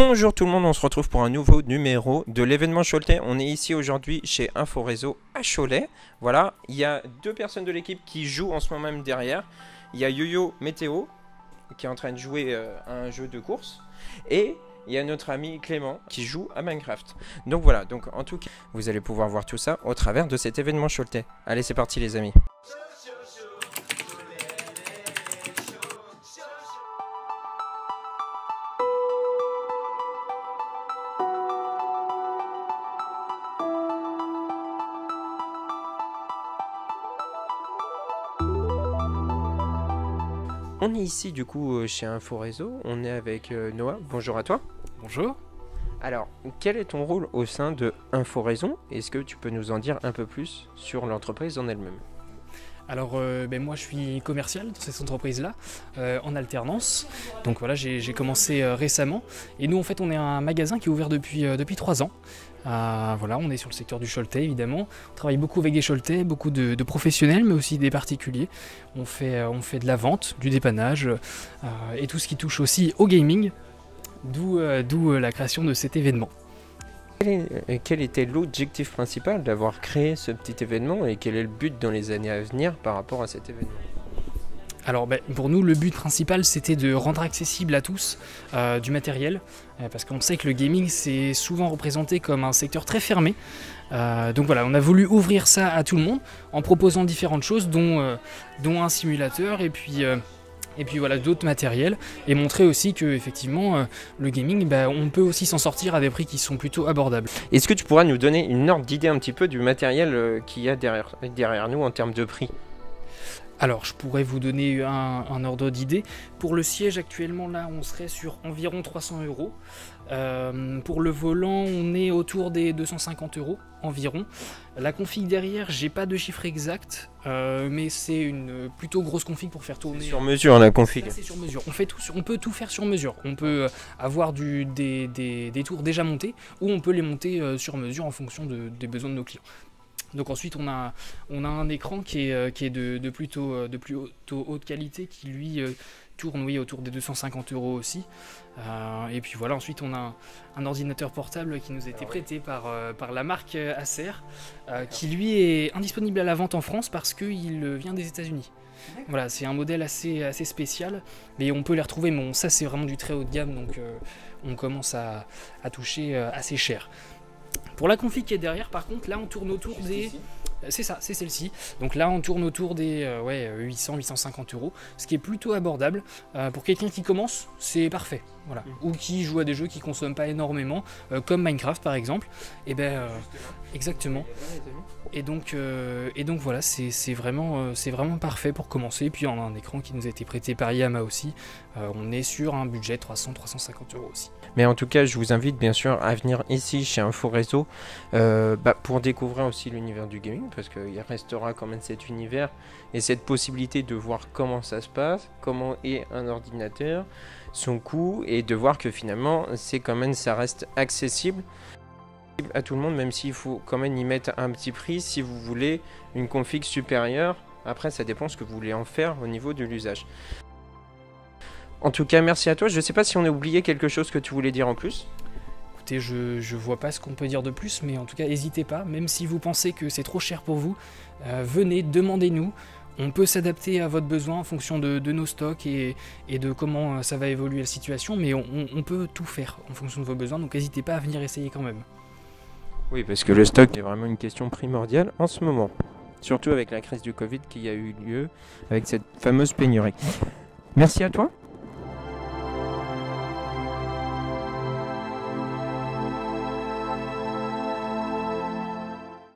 Bonjour tout le monde, on se retrouve pour un nouveau numéro de l'événement Choletais. On est ici aujourd'hui chez Inforéseau à Cholet. Voilà, il y a deux personnes de l'équipe qui jouent en ce moment même derrière. Il y a Yo-Yo Météo qui est en train de jouer à un jeu de course. Et il y a notre ami Clément qui joue à Minecraft. Donc voilà, donc en tout cas, vous allez pouvoir voir tout ça au travers de cet événement Choletais. Allez, c'est parti les amis. On est ici du coup chez Inforéseau, on est avec Noah. Bonjour à toi. Bonjour. Alors, quel est ton rôle au sein de Inforéseau? Est-ce que tu peux nous en dire un peu plus sur l'entreprise en elle-même? Alors moi je suis commercial dans cette entreprise-là, en alternance. Donc voilà, j'ai commencé récemment. Et nous en fait on est un magasin qui est ouvert depuis 3 ans. Voilà, on est sur le secteur du Choletais évidemment. On travaille beaucoup avec des Choletais, beaucoup de professionnels mais aussi des particuliers. On fait de la vente, du dépannage et tout ce qui touche aussi au gaming, d'où la création de cet événement. Quel était l'objectif principal d'avoir créé ce petit événement et quel est le but dans les années à venir par rapport à cet événement? Alors pour nous le but principal c'était de rendre accessible à tous du matériel parce qu'on sait que le gaming c'est souvent représenté comme un secteur très fermé. Donc voilà, on a voulu ouvrir ça à tout le monde en proposant différentes choses dont un simulateur et puis voilà d'autres matériels et montrer aussi que effectivement le gaming on peut aussi s'en sortir à des prix qui sont plutôt abordables. Est-ce que tu pourras nous donner une ordre d'idée un petit peu du matériel qu'il y a derrière nous en termes de prix? Alors je pourrais vous donner un ordre d'idée. Pour le siège actuellement là on serait sur environ 300 €. Pour le volant on est autour des 250 € environ. La config derrière j'ai pas de chiffre exact mais c'est une plutôt grosse config pour faire tourner. Sur mesure la config. C'est sur mesure. On peut tout faire sur mesure. On peut avoir des tours déjà montés ou on peut les monter sur mesure en fonction des besoins de nos clients. Donc ensuite on a un écran qui est de plutôt haute qualité qui lui tourne autour des 250 € aussi. Et puis voilà, ensuite on a un ordinateur portable qui nous a été prêté par la marque Acer qui lui est indisponible à la vente en France parce qu'il vient des États-Unis. Voilà, c'est un modèle assez spécial, mais on peut les retrouver, mais bon, ça c'est vraiment du très haut de gamme, donc on commence à toucher assez cher. Pour la config qui est derrière, par contre, là on tourne autour des... C'est ça, c'est celle-ci. Donc là on tourne autour des 800-850 €, ce qui est plutôt abordable. Pour quelqu'un qui commence, c'est parfait. Voilà. Ou qui joue à des jeux qui ne consomment pas énormément, comme Minecraft par exemple. Et exactement. Et donc voilà, c'est vraiment parfait pour commencer. Puis on a un écran qui nous a été prêté par Yamaha aussi. On est sur un budget 300-350 € aussi. Mais en tout cas, je vous invite bien sûr à venir ici chez Inforéseau pour découvrir aussi l'univers du gaming, parce qu'il restera quand même cet univers et cette possibilité de voir comment ça se passe, comment est un ordinateur, son coût, et de voir que finalement, ça reste accessible à tout le monde, même s'il faut quand même y mettre un petit prix si vous voulez une config supérieure. Après, ça dépend ce que vous voulez en faire au niveau de l'usage. En tout cas, merci à toi. Je ne sais pas si on a oublié quelque chose que tu voulais dire en plus. Écoutez, je vois pas ce qu'on peut dire de plus, mais en tout cas, n'hésitez pas. Même si vous pensez que c'est trop cher pour vous, venez, demandez-nous. On peut s'adapter à votre besoin en fonction de nos stocks et de comment ça va évoluer la situation, mais on peut tout faire en fonction de vos besoins, donc n'hésitez pas à venir essayer quand même. Oui, parce que le stock est vraiment une question primordiale en ce moment. Surtout avec la crise du Covid qui a eu lieu, avec cette fameuse pénurie. Merci à toi.